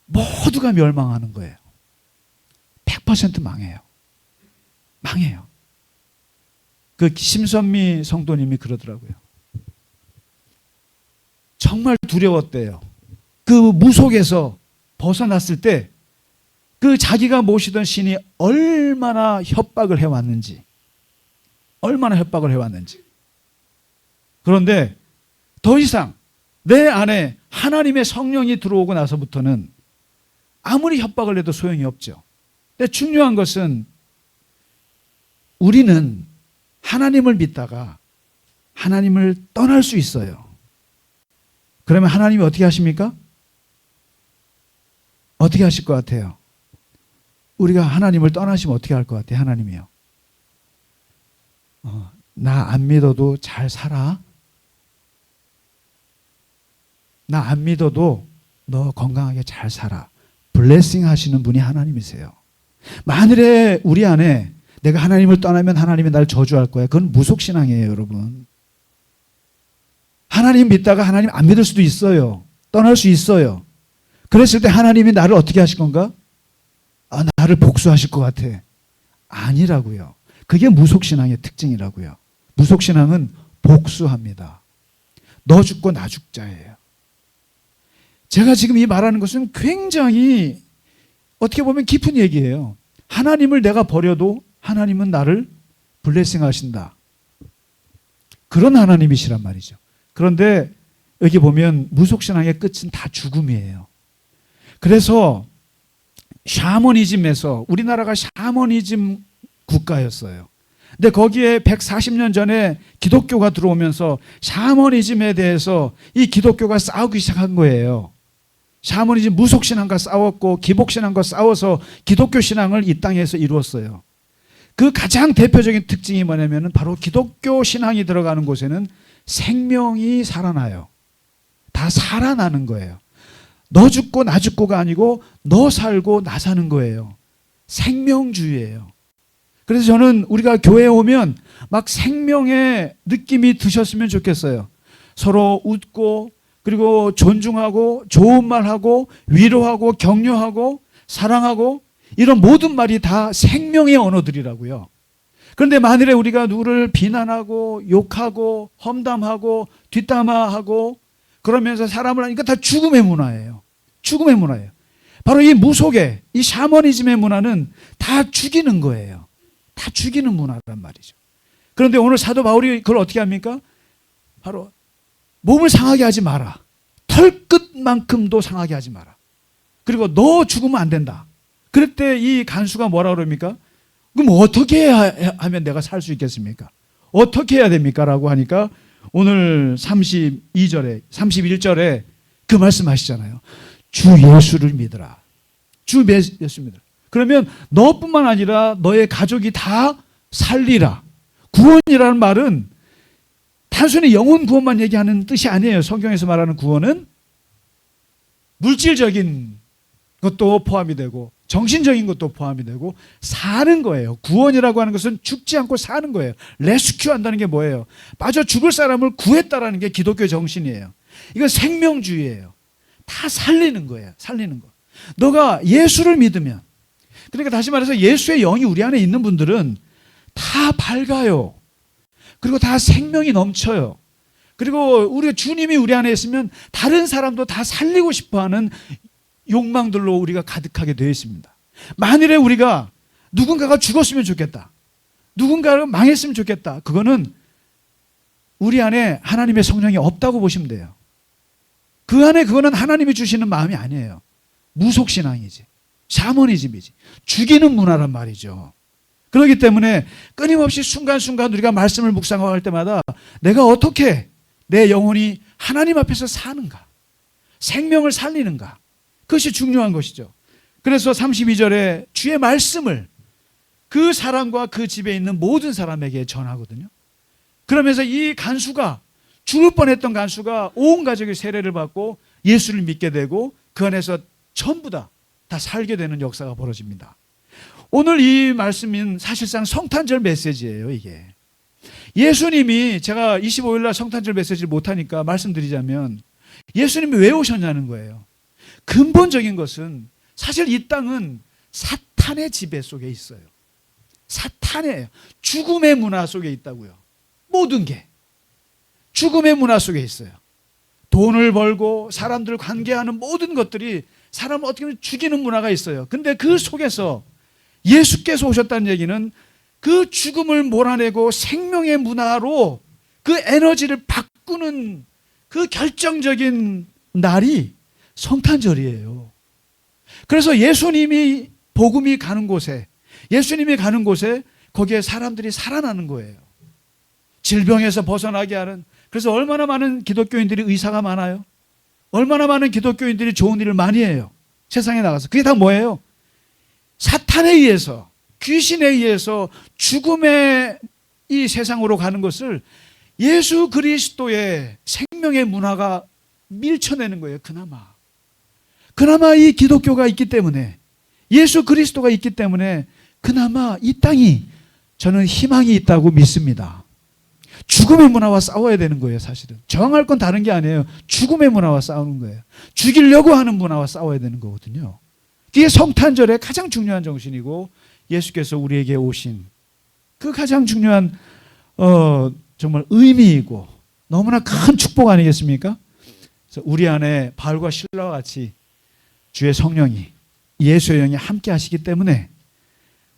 모두가 멸망하는 거예요. 100% 망해요. 망해요. 그 심선미 성도님이 그러더라고요. 정말 두려웠대요. 그 무속에서 벗어났을 때 그 자기가 모시던 신이 얼마나 협박을 해왔는지, 얼마나 협박을 해왔는지. 그런데 더 이상 내 안에 하나님의 성령이 들어오고 나서부터는 아무리 협박을 해도 소용이 없죠. 근데 중요한 것은 우리는 하나님을 믿다가 하나님을 떠날 수 있어요. 그러면 하나님이 어떻게 하십니까? 어떻게 하실 것 같아요? 우리가 하나님을 떠나시면 어떻게 할 것 같아요? 하나님이요. 나 안 믿어도 잘 살아. 나 안 믿어도 너 건강하게 잘 살아. 블레싱 하시는 분이 하나님이세요. 만일에 우리 안에 내가 하나님을 떠나면 하나님이 날 저주할 거야. 그건 무속신앙이에요, 여러분. 하나님 믿다가 하나님 안 믿을 수도 있어요. 떠날 수 있어요. 그랬을 때 하나님이 나를 어떻게 하실 건가? 나를 복수하실 것 같아. 아니라고요. 그게 무속신앙의 특징이라고요. 무속신앙은 복수합니다. 너 죽고 나 죽자예요. 제가 지금 이 말하는 것은 굉장히 어떻게 보면 깊은 얘기예요. 하나님을 내가 버려도 하나님은 나를 블레싱 하신다. 그런 하나님이시란 말이죠. 그런데 여기 보면 무속신앙의 끝은 다 죽음이에요. 그래서 샤머니즘에서, 우리나라가 샤머니즘 국가였어요. 근데 거기에 140년 전에 기독교가 들어오면서 샤머니즘에 대해서 이 기독교가 싸우기 시작한 거예요. 샤머니즘 무속신앙과 싸웠고 기복신앙과 싸워서 기독교 신앙을 이 땅에서 이루었어요. 그 가장 대표적인 특징이 뭐냐면 바로 기독교 신앙이 들어가는 곳에는 생명이 살아나요. 다 살아나는 거예요. 너 죽고 나 죽고가 아니고 너 살고 나 사는 거예요. 생명주의예요. 그래서 저는 우리가 교회에 오면 막 생명의 느낌이 드셨으면 좋겠어요. 서로 웃고 그리고 존중하고 좋은 말하고 위로하고 격려하고 사랑하고 이런 모든 말이 다 생명의 언어들이라고요. 그런데 만일에 우리가 누구를 비난하고 욕하고 험담하고 뒷담화하고 그러면서 사람을 하니까 다 죽음의 문화예요. 죽음의 문화예요. 바로 이 무속의 이 샤머니즘의 문화는 다 죽이는 거예요. 다 죽이는 문화란 말이죠. 그런데 오늘 사도 바울이 그걸 어떻게 합니까? 바로 몸을 상하게 하지 마라. 털끝만큼도 상하게 하지 마라. 그리고 너 죽으면 안 된다. 그럴 때 이 간수가 뭐라 그럽니까? 그럼 어떻게 하면 내가 살 수 있겠습니까? 어떻게 해야 됩니까? 라고 하니까 오늘 32절에 31절에 그 말씀하시잖아요. 주 예수를 믿으라. 주 예수 믿으라. 그러면 너뿐만 아니라 너의 가족이 다 살리라. 구원이라는 말은 단순히 영혼 구원만 얘기하는 뜻이 아니에요. 성경에서 말하는 구원은 물질적인 것도 포함이 되고 정신적인 것도 포함이 되고 사는 거예요. 구원이라고 하는 것은 죽지 않고 사는 거예요. 레스큐 한다는 게 뭐예요? 빠져 죽을 사람을 구했다라는 게 기독교 정신이에요. 이건 생명주의예요. 다 살리는 거예요. 살리는 거. 너가 예수를 믿으면, 그러니까 다시 말해서 예수의 영이 우리 안에 있는 분들은 다 밝아요. 그리고 다 생명이 넘쳐요. 그리고 우리 주님이 우리 안에 있으면 다른 사람도 다 살리고 싶어하는 욕망들로 우리가 가득하게 되어 있습니다. 만일에 우리가 누군가가 죽었으면 좋겠다. 누군가가 망했으면 좋겠다. 그거는 우리 안에 하나님의 성령이 없다고 보시면 돼요. 그 안에 그거는 하나님이 주시는 마음이 아니에요. 무속신앙이지. 샤머니즘이지. 죽이는 문화란 말이죠. 그렇기 때문에 끊임없이 순간순간 우리가 말씀을 묵상할 때마다 내가 어떻게 내 영혼이 하나님 앞에서 사는가, 생명을 살리는가, 그것이 중요한 것이죠. 그래서 32절에 주의 말씀을 그 사람과 그 집에 있는 모든 사람에게 전하거든요. 그러면서 이 간수가, 죽을 뻔했던 간수가 온 가족이 세례를 받고 예수를 믿게 되고 그 안에서 전부 다 살게 되는 역사가 벌어집니다. 오늘 이 말씀은 사실상 성탄절 메시지예요. 이게 예수님이, 제가 25일 날 성탄절 메시지를 못하니까 말씀드리자면 예수님이 왜 오셨냐는 거예요. 근본적인 것은 사실 이 땅은 사탄의 지배 속에 있어요. 사탄의 죽음의 문화 속에 있다고요. 모든 게 죽음의 문화 속에 있어요. 돈을 벌고 사람들 관계하는 모든 것들이 사람을 어떻게 보면 죽이는 문화가 있어요. 근데 그 속에서 예수께서 오셨다는 얘기는 그 죽음을 몰아내고 생명의 문화로 그 에너지를 바꾸는 그 결정적인 날이 성탄절이에요. 그래서 예수님이 복음이 가는 곳에, 예수님이 가는 곳에 거기에 사람들이 살아나는 거예요. 질병에서 벗어나게 하는. 그래서 얼마나 많은 기독교인들이 의사가 많아요. 얼마나 많은 기독교인들이 좋은 일을 많이 해요. 세상에 나가서. 그게 다 뭐예요? 사탄에 의해서, 귀신에 의해서 죽음의 이 세상으로 가는 것을 예수 그리스도의 생명의 문화가 밀쳐내는 거예요. 그나마 이 기독교가 있기 때문에, 예수 그리스도가 있기 때문에 그나마 이 땅이 저는 희망이 있다고 믿습니다. 죽음의 문화와 싸워야 되는 거예요. 사실은 저항할 건 다른 게 아니에요. 죽음의 문화와 싸우는 거예요. 죽이려고 하는 문화와 싸워야 되는 거거든요. 이게 성탄절의 가장 중요한 정신이고, 예수께서 우리에게 오신 그 가장 중요한 정말 의미이고 너무나 큰 축복 아니겠습니까? 그래서 우리 안에 바울과 실라와 같이 주의 성령이, 예수의 영이 함께 하시기 때문에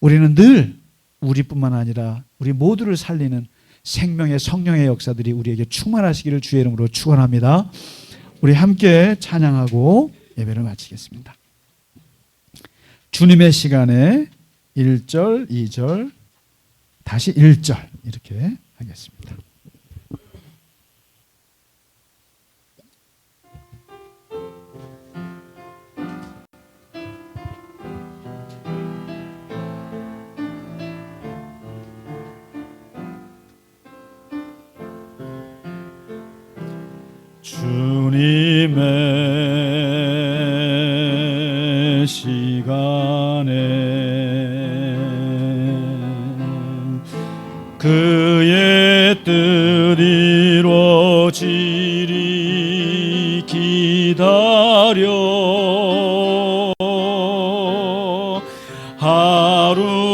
우리는 늘 우리뿐만 아니라 우리 모두를 살리는 생명의 성령의 역사들이 우리에게 충만하시기를 주의 이름으로 축원합니다. 우리 함께 찬양하고 예배를 마치겠습니다. 주님의 시간에 1절, 2절, 다시 1절 이렇게 하겠습니다. 주님의 시간에 그의 뜻 이루어지리 기다려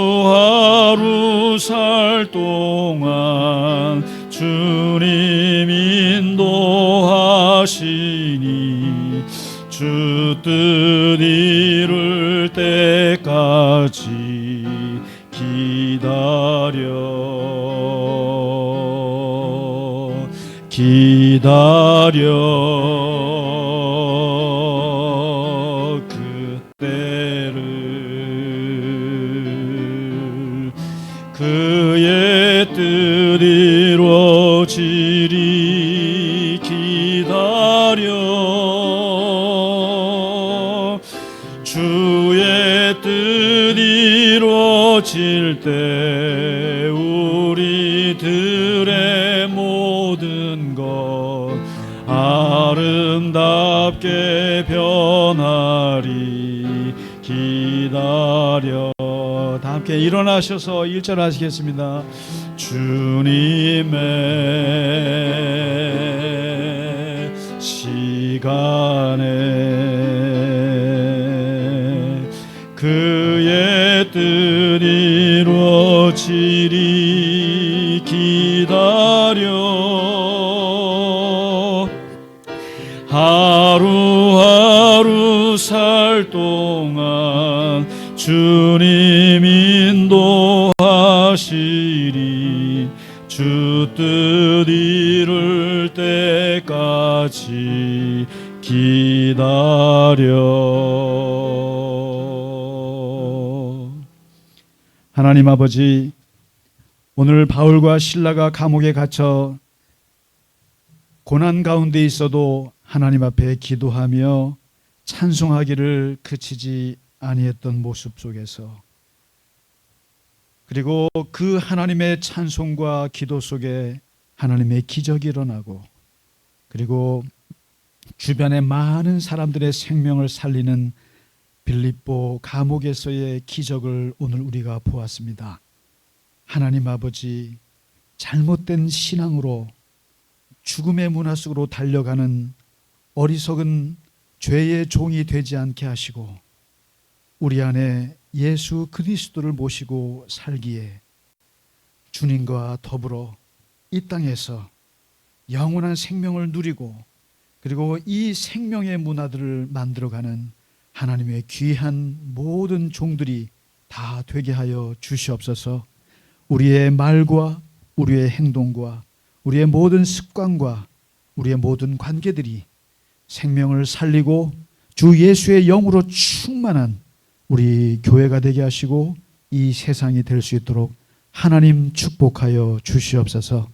하루하루 살 동안 주님 인도하시니 주 뜻 이룰 때까지 기다려 그때를 그의 뜻 이루어지리 기다려 주의 뜻 이루어질 때 우리들의 모든 것 아름답게 변하리 기다려. 다 함께 일어나셔서 1절 하시겠습니다. 주님의 시간에 그의 뜻 이루어지리 기다려 하루하루 살 동안 주님 인도하시리 주 뜻 이룰 때까지 기다려. 하나님 아버지, 오늘 바울과 실라가 감옥에 갇혀 고난 가운데 있어도 하나님 앞에 기도하며 찬송하기를 그치지 아니했던 모습 속에서, 그리고 그 하나님의 찬송과 기도 속에 하나님의 기적이 일어나고, 그리고 주변의 많은 사람들의 생명을 살리는 빌립보 감옥에서의 기적을 오늘 우리가 보았습니다. 하나님 아버지, 잘못된 신앙으로 죽음의 문화 속으로 달려가는 어리석은 죄의 종이 되지 않게 하시고 우리 안에 예수 그리스도를 모시고 살기에 주님과 더불어 이 땅에서 영원한 생명을 누리고 그리고 이 생명의 문화들을 만들어가는 하나님의 귀한 모든 종들이 다 되게 하여 주시옵소서. 우리의 말과 우리의 행동과 우리의 모든 습관과 우리의 모든 관계들이 생명을 살리고 주 예수의 영으로 충만한 우리 교회가 되게 하시고 이 세상이 될 수 있도록 하나님 축복하여 주시옵소서.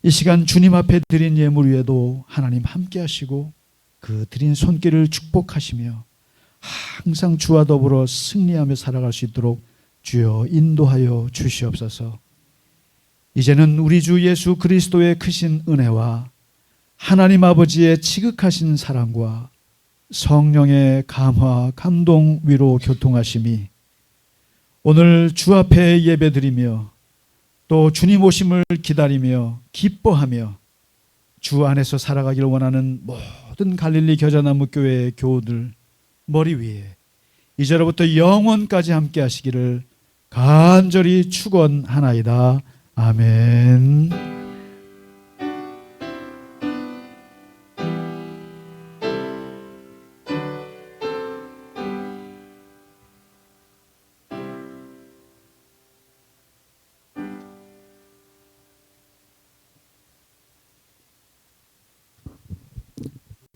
이 시간 주님 앞에 드린 예물 위에도 하나님 함께 하시고 그 드린 손길을 축복하시며 항상 주와 더불어 승리하며 살아갈 수 있도록 주여 인도하여 주시옵소서. 이제는 우리 주 예수 그리스도의 크신 은혜와 하나님 아버지의 지극하신 사랑과 성령의 감화, 감동, 위로, 교통하심이 오늘 주 앞에 예배드리며 또 주님 오심을 기다리며 기뻐하며 주 안에서 살아가기를 원하는 모든 갈릴리 겨자나무 교회의 교우들 머리 위에 이제로부터 영원까지 함께 하시기를 간절히 축원하나이다. 아멘.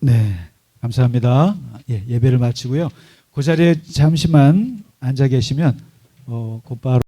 네, 감사합니다. 예배를 마치고요. 그 자리에 잠시만 앉아 계시면 곧바로